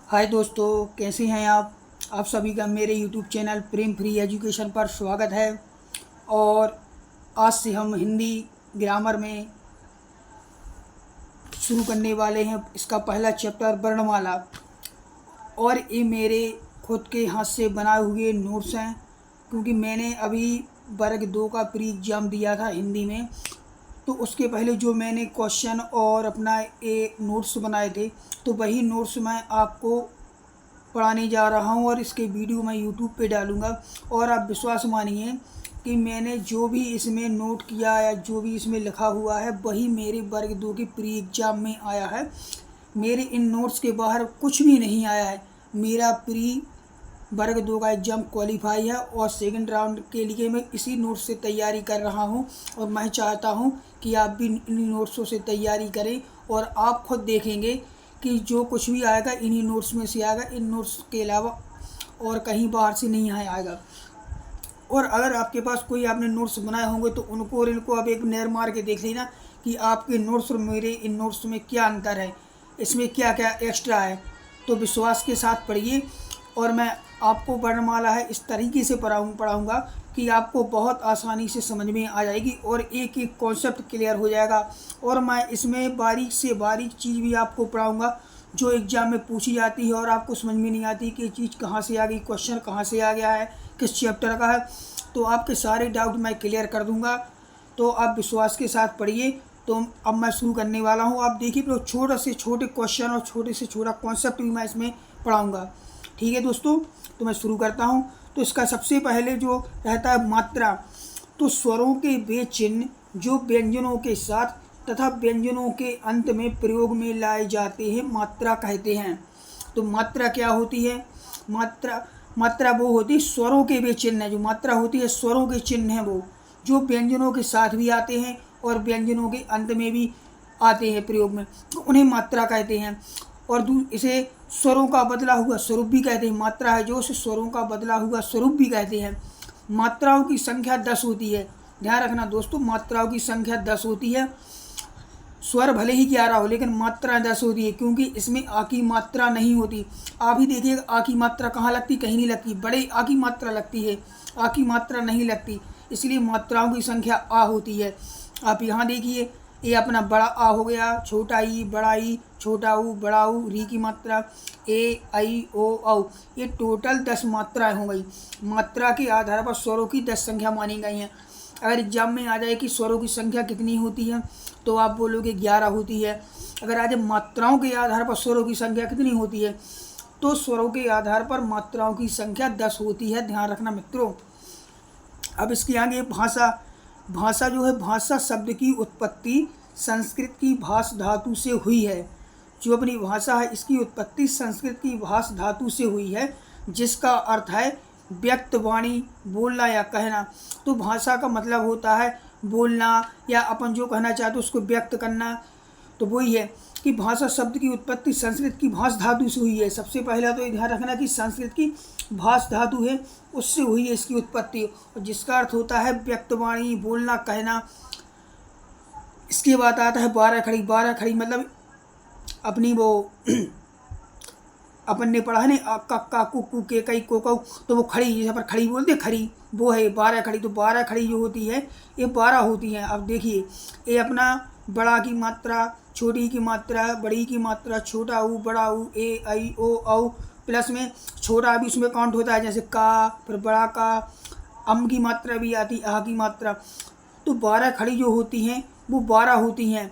हाय दोस्तों, कैसे हैं आप सभी का मेरे यूट्यूब चैनल प्रेम फ्री एजुकेशन पर स्वागत है। और आज से हम हिंदी ग्रामर में शुरू करने वाले हैं। इसका पहला चैप्टर वर्णमाला। और ये मेरे खुद के हाथ से बनाए हुए नोट्स हैं, क्योंकि मैंने अभी वर्ग 2 का प्री एग्ज़ाम दिया था हिंदी में। तो उसके पहले जो मैंने क्वेश्चन और अपना ये नोट्स बनाए थे, तो वही नोट्स मैं आपको पढ़ाने जा रहा हूँ और इसके वीडियो मैं यूट्यूब पे डालूँगा। और आप विश्वास मानिए कि मैंने जो भी इसमें नोट किया या जो भी इसमें लिखा हुआ है वही मेरे वर्ग 2 के प्री एग्ज़ाम में आया है। मेरे इन नोट्स के बाहर कुछ भी नहीं आया है। मेरा प्री वर्ग 2 का एग्ज़ाम क्वालिफाई है और सेकंड राउंड के लिए मैं इसी नोट्स से तैयारी कर रहा हूं। और मैं चाहता हूं कि आप भी इन नोट्सों से तैयारी करें और आप खुद देखेंगे कि जो कुछ भी आएगा इन्हीं नोट्स में से आएगा। इन नोट्स के अलावा और कहीं बाहर से नहीं आएगा। और अगर आपके पास कोई आपने नोट्स बनाए होंगे तो उनको और इनको आप एक नज़र मार के देख लेना कि आपके नोट्स और मेरे इन नोट्स में क्या अंतर है, इसमें क्या क्या एक्स्ट्रा है। तो विश्वास के साथ पढ़िए। और मैं आपको वर्णमाला है इस तरीके से पढ़ाऊँगा कि आपको बहुत आसानी से समझ में आ जाएगी और एक एक कॉन्सेप्ट क्लियर हो जाएगा। और मैं इसमें बारीक से बारीक चीज़ भी आपको पढ़ाऊँगा जो एग्ज़ाम में पूछी जाती है और आपको समझ में नहीं आती कि ये चीज़ कहाँ से आ गई, क्वेश्चन कहाँ से आ गया है, किस चैप्टर का है। तो आपके सारे डाउट मैं क्लियर कर दूँगा। तो आप विश्वास के साथ पढ़िए। तो अब मैं शुरू करने वाला हूँ। आप देखिए, तो छोटे से छोटे क्वेश्चन और छोटे से छोटा कॉन्सेप्ट भी मैं इसमें पढ़ाऊँगा। ठीक है दोस्तों, तो मैं शुरू करता हूँ। तो इसका सबसे पहले जो रहता है मात्रा। तो स्वरों के वे चिन्ह जो व्यंजनों के साथ तथा व्यंजनों के अंत में प्रयोग में लाए जाते हैं मात्रा कहते हैं। तो मात्रा क्या होती है? मात्रा वो होती है स्वरों के वे चिन्ह है। जो मात्रा होती है स्वरों के चिन्ह हैं, वो जो व्यंजनों के साथ भी आते हैं और व्यंजनों के अंत में भी आते हैं प्रयोग में, तो उन्हें मात्रा कहते हैं। और इसे स्वरों का बदला हुआ स्वरूप भी कहते हैं। मात्रा है जो, उसे स्वरों का बदला हुआ स्वरूप भी कहते हैं। मात्राओं की संख्या 10 होती है। ध्यान रखना दोस्तों, मात्राओं की संख्या 10 होती है। स्वर भले ही 11 हो लेकिन मात्रा 10 होती है, क्योंकि इसमें आ की मात्रा नहीं होती। आप ही देखिएगा आ की मात्रा कहाँ लगती, कहीं नहीं लगती। बड़े आ की मात्रा लगती है, आ की मात्रा नहीं लगती। इसलिए मात्राओं की संख्या आ होती है। आप यहाँ देखिए, ये अपना बड़ा आ हो गया, छोटा ई, बड़ा ई, छोटा ऊ, बड़ा ऊ, री की मात्रा ए, आई, ओ, औ। ये टोटल 10 मात्राएँ हो गई। मात्रा के आधार पर स्वरों की 10 संख्या मानी गई हैं। अगर एग्जाम में आ जाए कि स्वरों की संख्या कितनी होती है, तो आप बोलोगे 11 होती है। अगर आज मात्राओं के आधार पर स्वरों की संख्या कितनी होती है, तो स्वरों के आधार पर मात्राओं की संख्या 10 होती है। ध्यान रखना मित्रों। अब इसके आगे भाषा। भाषा जो है, भाषा शब्द की उत्पत्ति संस्कृत की भाष धातु से हुई है। जो अपनी भाषा है इसकी उत्पत्ति संस्कृत की भाष धातु से हुई है, जिसका अर्थ है व्यक्त वाणी, बोलना या कहना। तो भाषा का मतलब होता है बोलना या अपन जो कहना चाहते हैं उसको व्यक्त करना। तो वही है कि भाषा शब्द की उत्पत्ति संस्कृत की भाष धातु से हुई है। सबसे पहला तो ये ध्यान रखना कि संस्कृत की भाष धातु है, उससे हुई है इसकी उत्पत्ति, और जिसका अर्थ होता है व्यक्तवाणी, बोलना, कहना। इसके बाद आता है 12 खड़ी। 12 खड़ी मतलब अपनी वो अपन ने पढ़ा है ना, कक्का, कुक्कू, के कई, को कऊ, तो वो खड़ी, जैसे पर खड़ी बोलते खड़ी, वो है 12 खड़ी। तो 12 खड़ी जो होती है ये 12 होती हैं। अब देखिए, ये अपना बड़ा की मात्रा, छोटी की मात्रा, बड़ी की मात्रा, छोटा ऊ, बड़ा ऊ, ए, आई, ओ, औ, प्लस में छोटा भी उसमें काउंट होता है, जैसे का, फिर बड़ा का, अम की मात्रा भी आती, आ की मात्रा। तो 12 खड़ी जो होती हैं वो 12 होती हैं,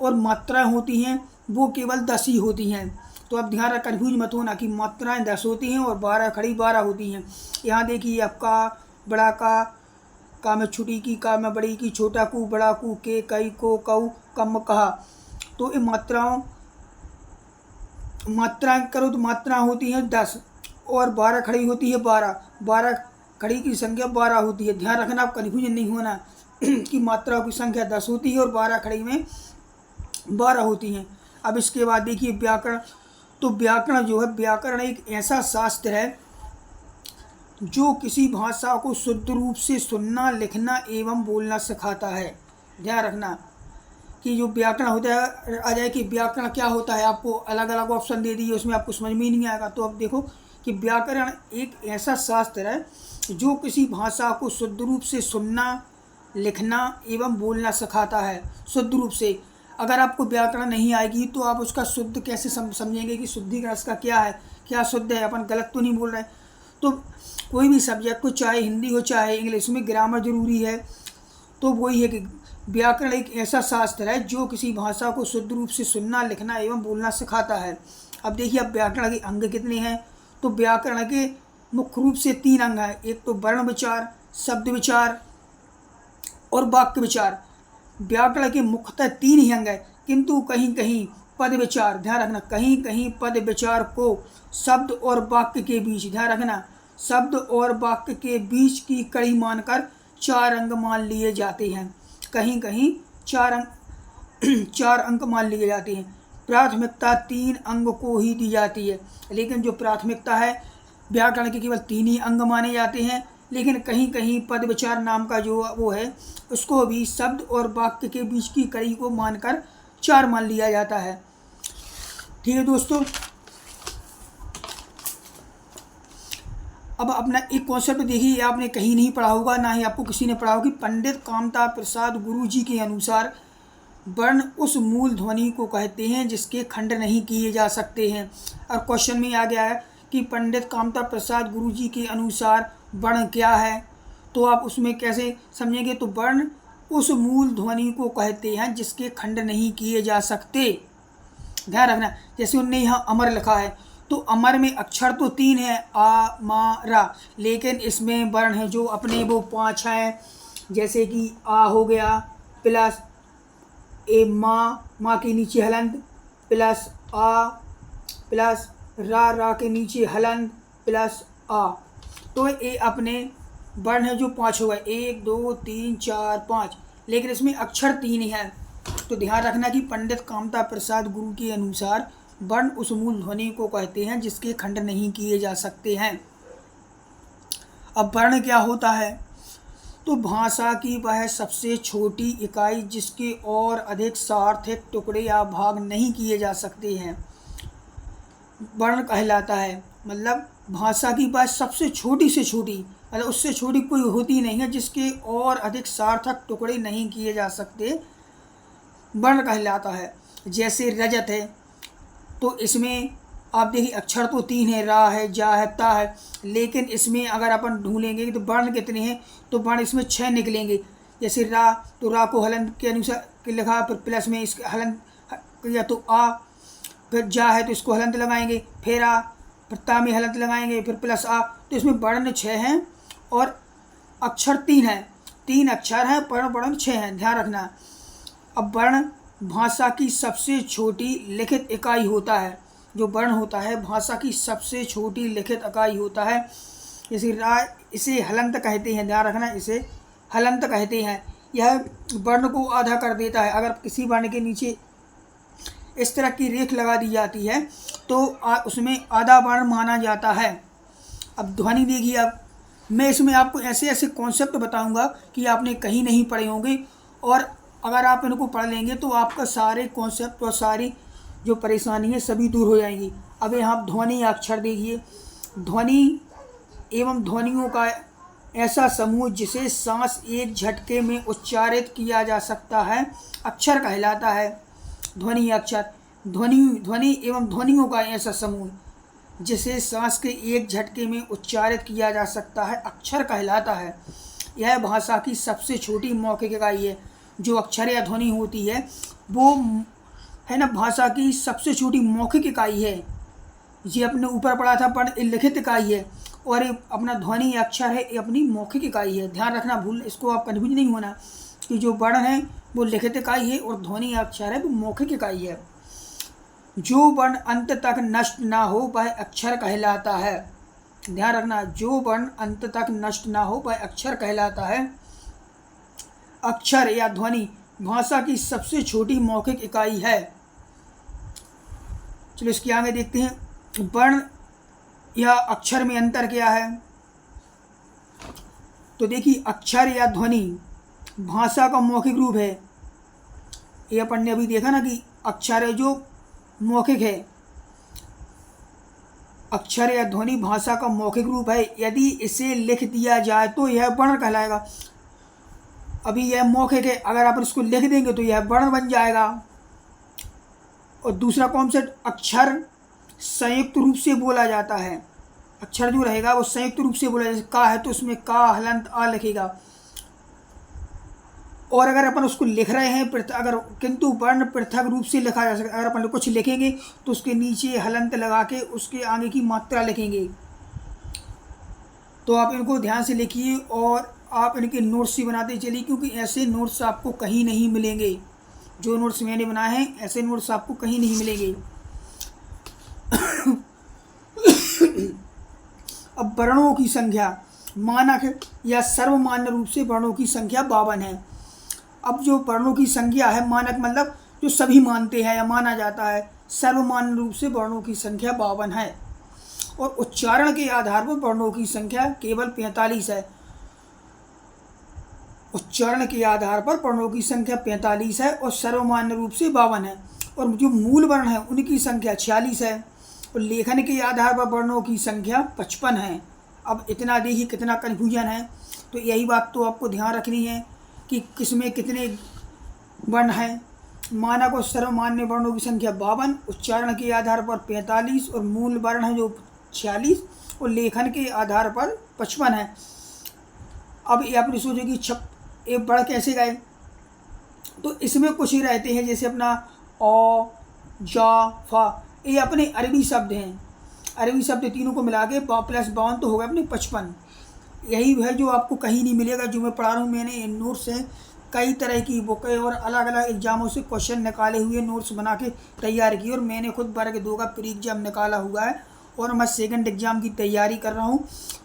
और मात्राएँ होती हैं वो केवल 10 ही होती हैं। तो अब ध्यान रख, कन्फ्यूज मत होना कि मात्राएँ 10 होती हैं और 12 खड़ी 12 होती हैं। यहाँ देखिए, अब का, बड़ा का में छोटी की, का में बड़ी की, छोटा कू, बड़ा कू, के, कई, को, कऊ, कम, कहा। तो ये मात्राएँ करो तो मात्राएँ होती हैं 10 और 12 खड़ी होती है 12। 12 खड़ी की संख्या 12 होती है। ध्यान रखना, आप कन्फ्यूजन नहीं होना कि मात्राओं की संख्या 10 होती है और 12 खड़ी में 12 होती हैं। अब इसके बाद देखिए व्याकरण। तो व्याकरण जो है, व्याकरण एक ऐसा शास्त्र है जो किसी भाषा को शुद्ध रूप से सुनना, लिखना एवं बोलना सिखाता है। ध्यान रखना, कि जो व्याकरण होता है आ जाए कि व्याकरण क्या होता है, आपको अलग अलग ऑप्शन दे दिए, उसमें आपको समझ में ही नहीं आएगा। तो अब देखो कि व्याकरण एक ऐसा शास्त्र है जो किसी भाषा को शुद्ध रूप से सुनना, लिखना एवं बोलना सिखाता है। शुद्ध रूप से अगर आपको व्याकरण नहीं आएगी तो आप उसका शुद्ध कैसे समझेंगे कि शुद्धिकरण इसका क्या है, क्या शुद्ध है, अपन गलत तो नहीं बोल रहे। तो कोई भी सब्जेक्ट को, चाहे हिंदी हो चाहे इंग्लिश, में ग्रामर जरूरी है। तो वही है कि व्याकरण एक ऐसा शास्त्र है जो किसी भाषा को शुद्ध रूप से सुनना, लिखना एवं बोलना सिखाता है। अब देखिए, अब व्याकरण के अंग कितने हैं। तो व्याकरण के मुख्य रूप से 3 अंग हैं। एक तो वर्ण विचार, शब्द विचार और वाक्य विचार। व्याकरण के मुख्यतः 3 ही अंग हैं, किंतु कहीं कहीं पद विचार, ध्यान रखना, कहीं कहीं पद विचार को शब्द और वाक्य के बीच, ध्यान रखना, शब्द और वाक्य के बीच की कड़ी मानकर 4 अंग मान लिए जाते हैं। कहीं कहीं 4 अंक मान लिए जाते हैं। प्राथमिकता 3 अंग को ही दी जाती है, लेकिन जो प्राथमिकता है व्याकरण के केवल 3 ही अंग माने जाते हैं। लेकिन कहीं कहीं पद विचार नाम का जो वो है, उसको भी शब्द और वाक्य के बीच की कड़ी को मानकर 4 मान लिया जाता है। ठीक है दोस्तों, अब अपना एक कॉन्सेप्ट देखिए, आपने कहीं नहीं पढ़ा होगा, ना ही आपको किसी ने पढ़ा होगा कि पंडित कामता प्रसाद गुरुजी के अनुसार वर्ण उस मूल ध्वनि को कहते हैं जिसके खंड नहीं किए जा सकते हैं। और क्वेश्चन में आ गया है कि पंडित कामता प्रसाद गुरुजी के अनुसार वर्ण क्या है, तो आप उसमें कैसे समझेंगे। तो वर्ण उस मूल ध्वनि को कहते हैं जिसके खंड नहीं किए जा सकते। ध्यान रखना, जैसे उनने यहाँ अमर लिखा है, तो अमर में अक्षर तो 3 है, आ मा रा, लेकिन इसमें वर्ण है जो अपने वो 5 हैं। जैसे कि आ हो गया प्लस ए माँ के नीचे हलंत प्लस आ प्लस रा के नीचे हलंत प्लस आ। तो ये अपने वर्ण है जो 5 हो गए, 1 2 3 4 5, लेकिन इसमें अक्षर 3 ही है। तो ध्यान रखना कि पंडित कामता प्रसाद गुरु के अनुसार वर्ण उस मूल ध्वनि को कहते हैं जिसके खंड नहीं किए जा सकते हैं। अब वर्ण क्या होता है, तो भाषा की वह सबसे छोटी इकाई जिसके और अधिक सार्थक टुकड़े या भाग नहीं किए जा सकते हैं, वर्ण कहलाता है। मतलब भाषा की वह सबसे छोटी से छोटी, मतलब उससे छोटी कोई होती नहीं है जिसके और अधिक सार्थक टुकड़े नहीं किए जा सकते, वर्ण कहलाता है। जैसे रजत है, तो इसमें आप देखिए अक्षर तो 3 है, रा है, जा है, ता है, लेकिन इसमें अगर अपन ढूंढेंगे तो वर्ण कितने हैं, तो वर्ण इसमें 6 निकलेंगे। जैसे रा, तो रा को हलंत के अनुसार लिखा, फिर प्लस में इसके हलंत किया तो आ, फिर जा है तो इसको हलंत लगाएंगे, फिर आ, फिर ता में हलंत लगाएंगे, फिर प्लस आ। तो इसमें वर्ण 6 हैं और अक्षर 3 हैं। 3 अक्षर हैं पर वर्ण 6 हैं, ध्यान रखना। अब वर्ण भाषा की सबसे छोटी लिखित इकाई होता है। जो वर्ण होता है भाषा की सबसे छोटी लिखित इकाई होता है। जैसे रा, इसे हलंत कहते हैं, ध्यान रखना, इसे हलंत कहते हैं। यह वर्ण को आधा कर देता है। अगर किसी वर्ण के नीचे इस तरह की रेख लगा दी जाती है तो उसमें आधा वर्ण माना जाता है। अब ध्वनि देखिए, अब मैं इसमें आपको ऐसे ऐसे कॉन्सेप्ट बताऊंगा कि आपने कहीं नहीं पढ़े होंगे, और अगर आप इनको पढ़ लेंगे तो आपका सारे कॉन्सेप्ट और सारी जो परेशानी है सभी दूर हो जाएंगी। अब यहाँ ध्वनि अक्षर देखिए, ध्वनि एवं ध्वनियों का ऐसा समूह जिसे सांस एक झटके में उच्चारित किया जा सकता है अक्षर कहलाता है। ध्वनि अक्षर, ध्वनि एवं ध्वनियों का ऐसा समूह जिसे सांस के एक झटके में उच्चारित किया जा सकता है अक्षर कहलाता है। यह भाषा की सबसे छोटी मौखिक इकाई है। जो अक्षर या ध्वनि होती है वो है ना भाषा की सबसे छोटी मौखिक इकाई है। ये अपने ऊपर पढ़ा था पर लिखित इकाई है, और ये अपना ध्वनि अक्षर है, ये अपनी मौखिक इकाई है। ध्यान रखना, भूल इसको आप कन्फ्यूज नहीं होना कि जो वर्ण है वो लिखित इकाई है और ध्वनि अक्षर है वो मौखिक इकाई है। जो वर्ण अंत तक नष्ट ना हो वह अक्षर कहलाता है। ध्यान रखना, जो वर्ण अंत तक नष्ट ना हो वह अक्षर कहलाता है। अक्षर या ध्वनि भाषा की सबसे छोटी मौखिक इकाई है। चलो इसके आगे देखते हैं वर्ण या अक्षर में अंतर क्या है। तो देखिए, अक्षर या ध्वनि भाषा का मौखिक रूप है। ये अपन ने अभी देखा ना कि अक्षर है जो मौखिक है, अक्षर या ध्वनि भाषा का मौखिक रूप है। यदि इसे लिख दिया जाए तो यह वर्ण कहलाएगा। अभी यह मौखिक है, अगर आप इसको लिख देंगे तो यह वर्ण बन जाएगा। और दूसरा कॉन्सेप्ट, अक्षर संयुक्त रूप से बोला जाता है। अक्षर जो रहेगा वो संयुक्त रूप से बोला, जैसे का है तो उसमें का हलंत आ लिखेगा। और अगर अपन उसको लिख रहे हैं अगर किंतु वर्ण पृथक रूप से लिखा जा सकता है। अगर अपन कुछ लिखेंगे तो उसके नीचे हलंत लगा के उसके आगे की मात्रा लिखेंगे। तो आप इनको ध्यान से लिखिए और आप इनके नोट्स ही बनाते चलिए, क्योंकि ऐसे नोट्स आपको कहीं नहीं मिलेंगे। जो नोट्स मैंने बनाए हैं ऐसे नोट्स आपको कहीं नहीं मिलेंगे। अब वर्णों की संख्या, मानक या सर्वमान्य रूप से वर्णों की संख्या 52 है। अब जो वर्णों की संख्या है, मानक मतलब जो सभी मानते हैं या माना जाता है, सर्वमान्य रूप से वर्णों की संख्या 52 है। और उच्चारण के आधार पर वर्णों की संख्या केवल 45 है। उच्चारण के आधार पर वर्णों की संख्या 45 है और सर्वमान्य रूप से 52 है। और जो मूल वर्ण है उनकी संख्या 46 है। और लेखन के आधार पर वर्णों की संख्या 55 है। अब इतना देखिए कितना कन्फ्यूजन है। तो यही बात तो आपको ध्यान रखनी है कि किसमें कितने वर्ण हैं। मानक और सर्वमान्य वर्णों की संख्या 52, उच्चारण के आधार पर 45 और मूल वर्ण है जो 46 और लेखन के आधार पर 55 है। अब ये आपने सोचे कि ये बढ़ कैसे गए, तो इसमें कुछ ही रहते हैं, जैसे अपना औ, जा, फा, ये अपने अरबी शब्द हैं। अरबी शब्द तीनों को मिला के प्लस 52 तो हो गए अपने 55। यही है जो आपको कहीं नहीं मिलेगा। जो मैं पढ़ा रहा हूँ, मैंने नोट्स हैं, कई तरह की बुकें और अलग अलग एग्जामों से क्वेश्चन निकाले हुए नोट्स बना के तैयार की। और मैंने खुद वर्ग 2 का प्री एग्जाम निकाला हुआ है और मैं सेकंड एग्ज़ाम की तैयारी कर रहा हूँ।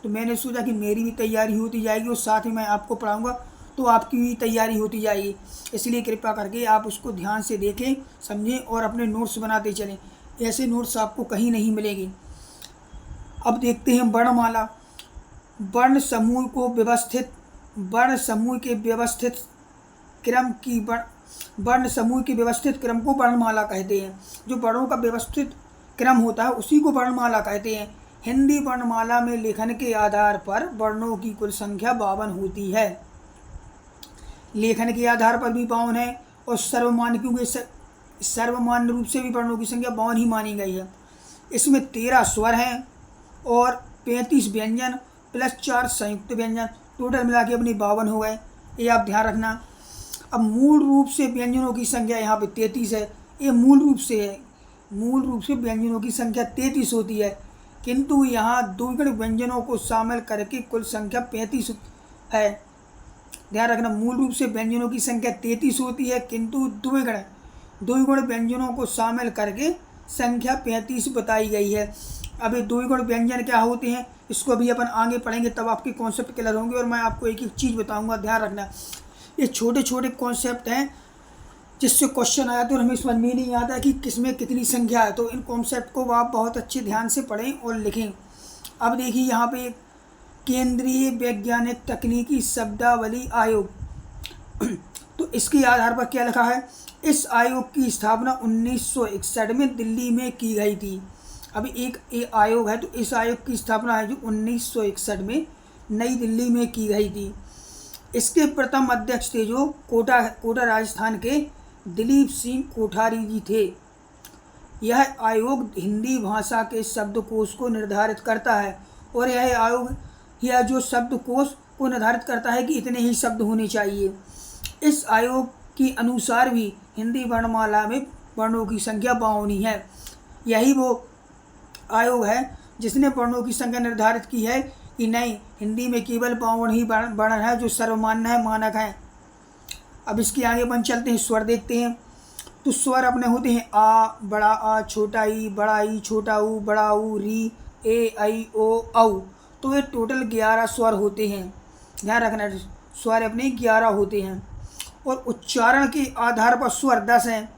तो मैंने सोचा कि मेरी भी तैयारी होती जाएगी और साथ ही मैं आपको पढ़ाऊँगा तो आपकी भी तैयारी होती जाएगी। इसलिए कृपया करके आप उसको ध्यान से देखें, समझें और अपने नोट्स बनाते चलें। ऐसे नोट्स आपको कहीं नहीं मिलेंगे। अब देखते हैं वर्णमाला। वर्ण समूह के व्यवस्थित क्रम को वर्णमाला कहते हैं। जो वर्णों का व्यवस्थित क्रम होता है उसी को वर्णमाला कहते हैं। हिंदी वर्णमाला में लेखन के आधार पर वर्णों की कुल संख्या 52 होती है। लेखन के आधार पर भी 52 है और सर्वमान्य, क्योंकि सर्वमान्य रूप से भी वर्णों की संख्या 52 ही मानी गई है। इसमें 13 स्वर हैं और 35 व्यंजन प्लस 4 संयुक्त व्यंजन, टोटल मिला के अपने 52 हो गए। ये आप ध्यान रखना। अब मूल रूप से व्यंजनों की संख्या यहाँ पे 33 है। ये मूल रूप से है। मूल रूप से व्यंजनों की संख्या 33 होती है, किंतु यहाँ द्विगुण व्यंजनों को शामिल करके कुल संख्या 35 है। ध्यान रखना, मूल रूप से व्यंजनों की संख्या 33 होती है, किंतु द्विगुण व्यंजनों को शामिल करके संख्या 35 बताई गई है। अभी द्विगुण व्यंजन क्या होते हैं इसको अभी अपन आगे पढ़ेंगे, तब आपके कॉन्सेप्ट क्लियर होंगे। और मैं आपको एक एक चीज़ बताऊंगा, ध्यान रखना। ये छोटे छोटे कॉन्सेप्ट हैं जिससे क्वेश्चन आया तो हमें समझ में नहीं आता कि किसमें कितनी संख्या है। तो इन कॉन्सेप्ट को आप बहुत अच्छे ध्यान से पढ़ें और लिखें। अब देखिए यहाँ पे केंद्रीय वैज्ञानिक तकनीकी शब्दावली आयोग, तो इसके आधार पर क्या लिखा है, इस आयोग की स्थापना 1961 में दिल्ली में की गई थी। अभी एक आयोग है, तो इस आयोग की स्थापना है जो 1961 में नई दिल्ली में की गई थी। इसके प्रथम अध्यक्ष थे जो कोटा राजस्थान के दिलीप सिंह कोठारी जी थे। यह आयोग हिंदी भाषा के शब्दकोश को निर्धारित करता है और यह आयोग यह जो शब्दकोश को निर्धारित करता है कि इतने ही शब्द होने चाहिए। इस आयोग के अनुसार भी हिंदी वर्णमाला में वर्णों की संख्या 52 है। यही वो आयोग है जिसने वर्णों की संख्या निर्धारित की है कि नहीं, हिंदी में केवल 52 ही वर्ण है जो सर्वमान्य है, मानक है। अब इसके आगे अपन चलते हैं, स्वर देखते हैं। तो स्वर अपने होते हैं आ, बड़ा आ, छोटा ई, बड़ा ई, छोटा ऊ, बड़ा ऊ, री, ए, आई, ओ, औ। तो ये टोटल 11 स्वर होते हैं। ध्यान रखना, स्वर अपने 11 होते हैं। और उच्चारण के आधार पर स्वर 10 हैं।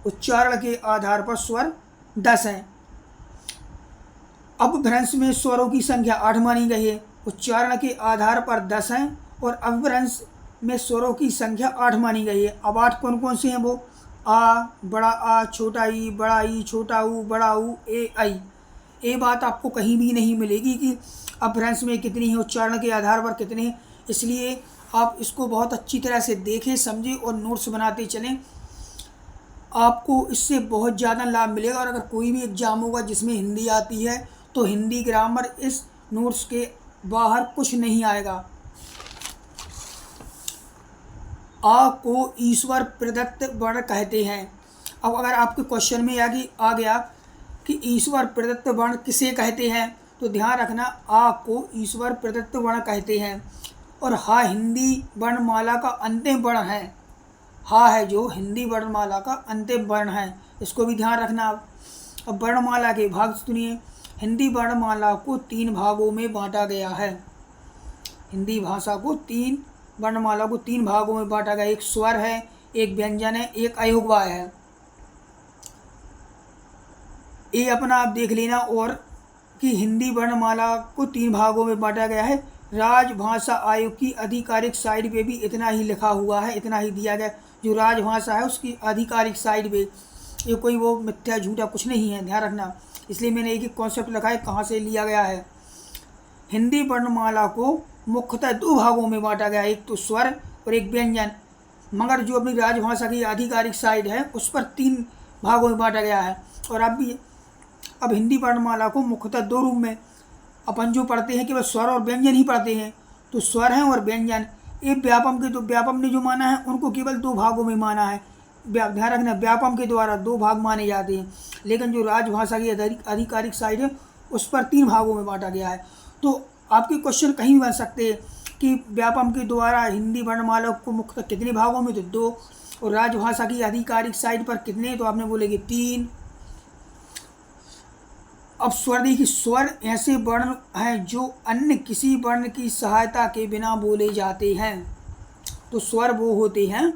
उच्चारण के आधार पर स्वर 10 हैं। अपभ्रंश में स्वरों की संख्या 8 मानी गई है। उच्चारण के आधार पर 10 हैं और अपभ्रंश में स्वरों की संख्या 8 मानी गई है। अब 8 कौन कौन से हैं? वो आ, बड़ा आ, छोटा ई, बड़ा ई, छोटा ऊ, बड़ा ऊ, ए, आई। ये बात आपको कहीं भी नहीं मिलेगी कि अपभ्रंश में कितनी है, उच्चारण के आधार पर कितने हैं। इसलिए आप इसको बहुत अच्छी तरह से देखें, समझें और नोट्स बनाते चलें। आपको इससे बहुत ज़्यादा लाभ मिलेगा। और अगर कोई भी एग्ज़ाम होगा जिसमें हिंदी आती है तो हिंदी ग्रामर इस नोट्स के बाहर कुछ नहीं आएगा। आ को ईश्वर प्रदत्त वर्ण कहते हैं। अब अगर आपके क्वेश्चन में आ गया कि ईश्वर प्रदत्त वर्ण किसे कहते हैं, तो ध्यान रखना आ को ईश्वर प्रदत्त वर्ण कहते हैं। और हा हिंदी वर्णमाला का अंतिम वर्ण है। हा है जो हिंदी वर्णमाला का अंतिम वर्ण है, इसको भी ध्यान रखना। अब वर्णमाला के भाग सुनिए। हिंदी वर्णमाला को 3 भागों में बांटा गया है। हिंदी भाषा को वर्णमाला को 3 भागों में बांटा गया। एक स्वर है, एक व्यंजन है, एक अयोगवाय है। ये अपना आप देख लेना। और कि हिंदी वर्णमाला को 3 भागों में बांटा गया है। राजभाषा आयोग की आधिकारिक साइट पे भी इतना ही लिखा हुआ है, इतना ही दिया गया। जो राजभाषा है उसकी आधिकारिक साइट पे, ये कोई वो मिथ्या झूठा कुछ नहीं है, ध्यान रखना। इसलिए मैंने एक कॉन्सेप्ट लिखा है कहाँ से लिया गया है। हिंदी वर्णमाला को मुख्यतः 2 भागों में बांटा गया है, एक तो स्वर और एक व्यंजन। मगर जो अपनी राजभाषा की आधिकारिक साइट है उस पर 3 भागों में बांटा गया है। और अब हिंदी वर्णमाला को मुख्यतः 2 रूप में अपन जो पढ़ते हैं केवल स्वर और व्यंजन ही पढ़ते हैं। तो स्वर हैं और व्यंजन। ये व्यापम ने जो माना है उनको केवल 2 भागों में माना है। ध्यान रखना, व्यापम के द्वारा 2 भाग माने जाते हैं, लेकिन जो राजभाषा की आधिकारिक साइट है उस पर 3 भागों में बांटा गया है। तो आपके क्वेश्चन कहीं भी बन सकते हैं कि व्यापम के द्वारा हिंदी वर्णमाला को मुख्यतः कितने भागों में, तो 2। और राजभाषा की आधिकारिक साइट पर कितने, तो आपने बोलेंगे 3। अब स्वर देखिए, स्वर ऐसे वर्ण हैं जो अन्य किसी वर्ण की सहायता के बिना बोले जाते हैं। तो स्वर वो होते हैं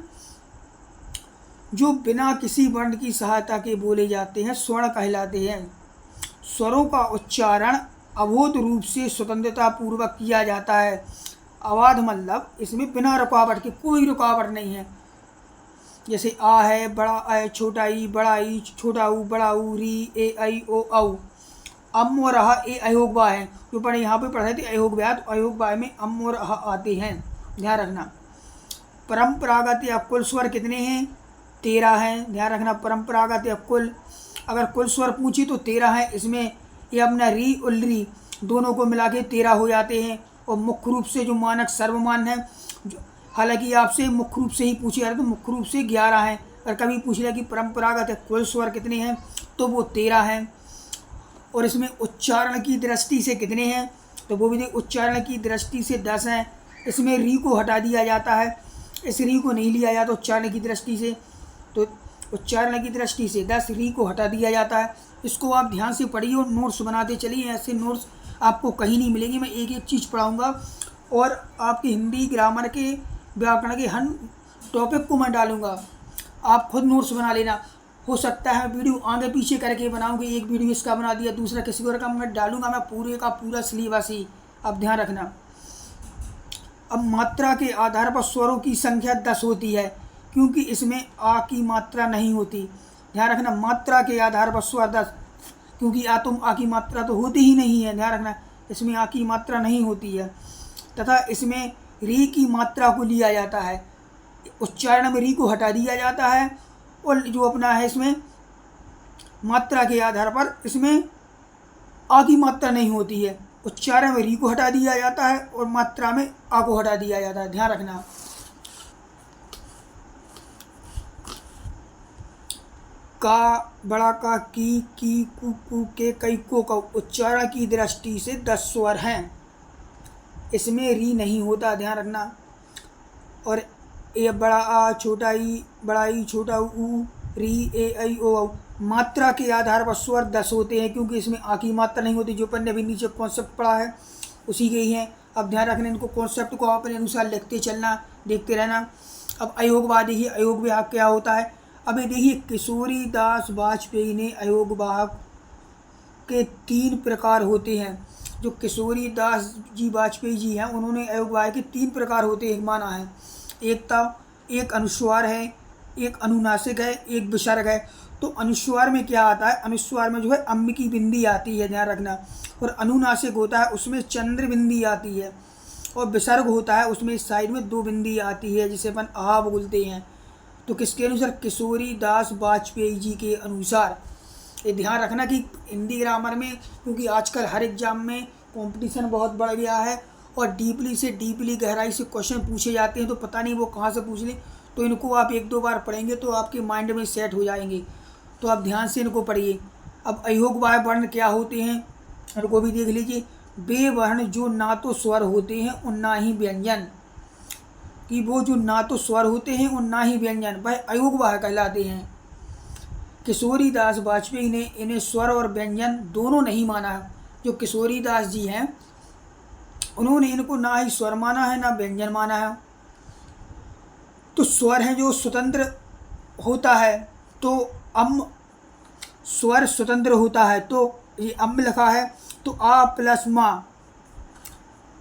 जो बिना किसी वर्ण की सहायता के बोले जाते हैं, स्वर्ण कहलाते हैं। स्वरों का उच्चारण अबोध रूप से स्वतंत्रता पूर्वक किया जाता है। अबाध मतलब इसमें बिना रुकावट के, कोई रुकावट नहीं है। जैसे आ है, बड़ा आ, छोटा ई, बड़ा ई, छोटा ऊ, बड़ा ऊ, री, ए, आई, ओ, औ। अम और अह ए अयोगवाय हैं। जो पढ़े यहाँ पे पढ़े थे अयोगवाय, तो अयोगवाय में अम और अह आते हैं, ध्यान रखना। परंपरागत या कुल स्वर कितने हैं? 13 हैं, ध्यान रखना। परंपरागत या कुल, अगर कुल स्वर पूछी तो 13 हैं। इसमें ये अपना री और ली दोनों को मिला के 13 हो जाते हैं। और मुख्य रूप से जो मानक सर्वमान्य है, हालांकि आपसे मुख्य रूप से ही पूछे जा रहे तो मुख्य रूप से 11 हैं। अगर कभी पूछ लिया कि परंपरागत या कुल स्वर कितने हैं, तो वो 13 हैं। और इसमें उच्चारण की दृष्टि से कितने हैं, तो वो भी उच्चारण की दृष्टि से 10 हैं। इसमें री को हटा दिया जाता है, इस री को नहीं लिया जाता उच्चारण की दृष्टि से। तो उच्चारण की दृष्टि से 10, री को हटा दिया जाता है। इसको आप ध्यान से पढ़िए और नोट्स बनाते चलिए। ऐसे नोट्स आपको कहीं नहीं मिलेगी। मैं एक एक चीज़ पढ़ाऊँगा और आपकी हिंदी ग्रामर के व्याकरण के हर टॉपिक को मैं डालूँगा। आप खुद नोट्स बना लेना। हो सकता है वीडियो आगे पीछे करके बनाऊंगी, एक वीडियो इसका बना दिया, दूसरा किसी और का मैं डालूंगा, मैं पूरे का पूरा सिलेबस ही। अब ध्यान रखना। अब मात्रा के आधार पर स्वरों की संख्या 10 होती है, क्योंकि इसमें आ की मात्रा नहीं होती। ध्यान रखना, मात्रा के आधार पर स्वर 10, क्योंकि आ की मात्रा तो होती ही नहीं है। ध्यान रखना, इसमें आ की मात्रा नहीं होती है। तथा इसमें री की मात्रा को लिया जाता है, उच्चारण में री को हटा दिया जाता है। और जो अपना है इसमें मात्रा के आधार पर इसमें आ की मात्रा नहीं होती है, उच्चारण में री को हटा दिया जाता है और मात्रा में आ को हटा दिया जाता है। ध्यान रखना। का, बड़ा का, की, कु, के, कई, को, उच्चारण की दृष्टि से 10 स्वर हैं। इसमें री नहीं होता, ध्यान रखना। और ए, बड़ा आ, छोटा ई, बड़ा ई, छोटा ऊ, री, ए, आई, ओ, औ। मात्रा के आधार पर स्वर 10 होते हैं, क्योंकि इसमें आ की मात्रा नहीं होती। जो अपन ने अभी नीचे कॉन्सेप्ट पढ़ा है उसी के ही हैं। अब ध्यान रखना, इनको कॉन्सेप्ट को अपने अनुसार लिखते चलना, देखते रहना। अब अयोगवाह देखिए, अयोगवाह क्या होता है। अब ये देखिए, किशोरी दास वाजपेयी ने अयोगवाह के 3 प्रकार होते हैं। जो किशोरी दास जी वाजपेयी जी हैं, उन्होंने अयोगवाह के 3 प्रकार होते हैं माना है। एक अनुस्वार है, एक अनुनासिक है, एक विसर्ग है। तो अनुस्वार में क्या आता है, अनुस्वार में जो है अम्म की बिंदी आती है, ध्यान रखना। और अनुनासिक होता है उसमें चंद्र बिंदी आती है। और विसर्ग होता है उसमें साइड में 2 बिंदी आती है, जिसे अपन आ बोलते हैं। तो किसके अनुसार, किशोरी दास वाजपेयी जी के अनुसार। ये ध्यान रखना कि हिंदी ग्रामर में, क्योंकि आजकल हर एग्जाम में कंपटीशन बहुत बढ़ गया है और डीपली से डीपली गहराई से क्वेश्चन पूछे जाते हैं, तो पता नहीं वो कहाँ से पूछ लें। तो इनको आप 1-2 बार पढ़ेंगे तो आपके माइंड में सेट हो जाएंगे। तो आप ध्यान से इनको पढ़िए। अब अयोग्य वर्ण क्या होते हैं, इनको भी देख लीजिए। वे वर्ण जो ना तो स्वर होते हैं और ना ही व्यंजन, कि वो जो ना तो स्वर होते हैं और ना ही व्यंजन, वह अयोग्य कहलाते हैं। किशोरी दास वाजपेयी ने इन्हें स्वर और व्यंजन दोनों नहीं माना। जो किशोरी दास जी हैं उन्होंने इनको ना ही स्वर माना है ना व्यंजन माना है। तो स्वर है जो स्वतंत्र होता है, तो अम स्वर स्वतंत्र होता है, तो ये अम्ब लिखा है तो आ प्लस माँ।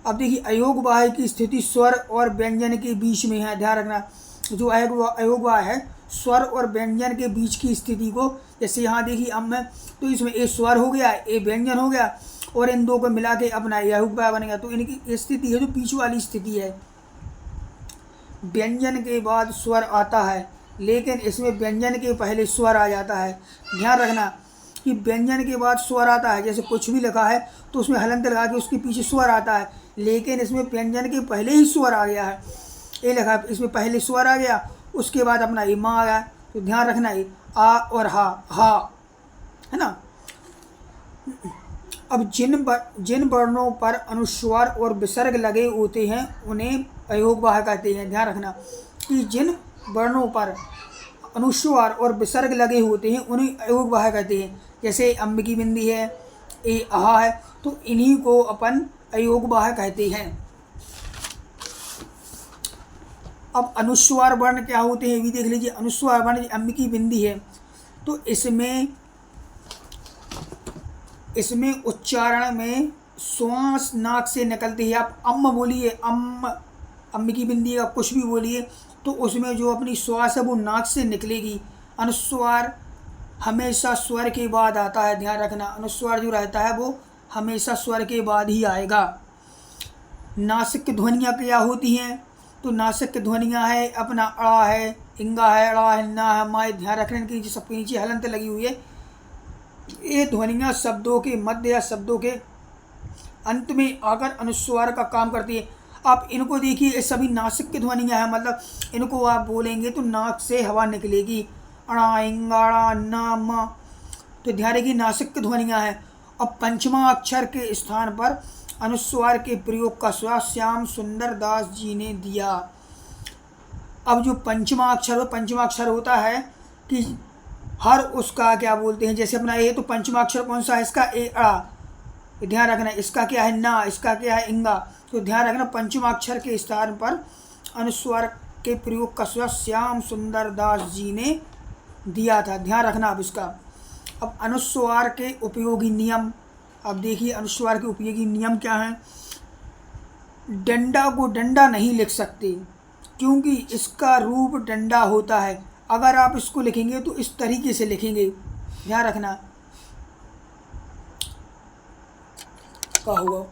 अब देखिए अयोग्य की स्थिति स्वर और व्यंजन के बीच में है, ध्यान रखना। जो अयोग्य है स्वर और व्यंजन के बीच की स्थिति को, जैसे यहाँ देखिए अम है तो इसमें ए स्वर हो गया, ए व्यंजन हो गया और इन दो को मिला के अपना अयोग्य बन गया। तो इनकी स्थिति है जो बीच वाली स्थिति है। व्यंजन के बाद स्वर आता है, लेकिन इसमें व्यंजन के पहले स्वर आ जाता है। ध्यान रखना कि व्यंजन के बाद स्वर आता है, जैसे कुछ भी लिखा है तो उसमें हलंत लगा के उसके पीछे स्वर आता है, लेकिन इसमें व्यंजन के पहले ही स्वर आ गया है। ये लिखा है इसमें पहले स्वर आ गया, उसके बाद अपना ये माँ आ गया। तो ध्यान रखना ये आ और हा है ना। अब जिन वर्णों पर अनुस्वार और विसर्ग लगे होते हैं उन्हें अयोग्य कहते हैं। ध्यान रखना कि जिन वर्णों पर अनुस्वार और विसर्ग लगे होते हैं उन्हें अयोग्य कहते हैं। जैसे अम्ब की बिंदी है, ए आहा है, तो इन्हीं को अपन अयोग्य कहते हैं। अब अनुस्वार वर्ण क्या होते हैं ये भी देख लीजिए। अनुस्वार वर्ण अम्ब की बिंदी है तो इसमें उच्चारण में श्वास नाक से निकलती है। आप अम्म बोलिए, अम्ब की बिंदी का कुछ भी बोलिए तो उसमें जो अपनी श्वास है वो नाक से निकलेगी। अनुस्वार हमेशा स्वर के बाद आता है, ध्यान रखना। अनुस्वार जो रहता है वो हमेशा स्वर के बाद ही आएगा। नासिक की ध्वनियाँ क्या होती हैं, तो नासिक की ध्वनियाँ है अपना अड़ा है, इंगा है, अड़ा है, ना है, माए। ध्यान रखने के नीचे सबके नीचे हलंत लगी हुई है। ये ध्वनियाँ शब्दों के मध्य या शब्दों के अंत में आकर अनुस्वार का काम करती है। आप इनको देखिए, ये सभी नासिक की ध्वनियाँ हैं, मतलब इनको आप बोलेंगे तो नाक से हवा निकलेगी। अड़ा, इंगा, अड़ा, ना, मा। तो ध्यान रखिए नासिक की ध्वनियाँ हैं। अब पंचमा अक्षर के स्थान पर अनुस्वार के प्रयोग का सुझाव श्याम सुंदर दास जी ने दिया। अब जो पंचमा अक्षर होता है कि हर उसका क्या बोलते हैं, जैसे अपना ए, तो पंचमा अक्षर कौन सा है इसका, ए अड़ा। ध्यान रखना इसका क्या है ना, इसका क्या है इंगा। तो ध्यान रखना पंचमा अक्षर के स्थान पर अनुस्वार के प्रयोग का सुझाव श्याम सुंदर दास जी ने दिया था। ध्यान रखना अब इसका। अब अनुस्वार के उपयोगी नियम, अब देखिए अनुस्वार के उपयोगी नियम क्या हैं। डंडा को डंडा नहीं लिख सकते क्योंकि इसका रूप डंडा होता है। अगर आप इसको लिखेंगे तो इस तरीके से लिखेंगे, ध्यान रखना। क्या होगा।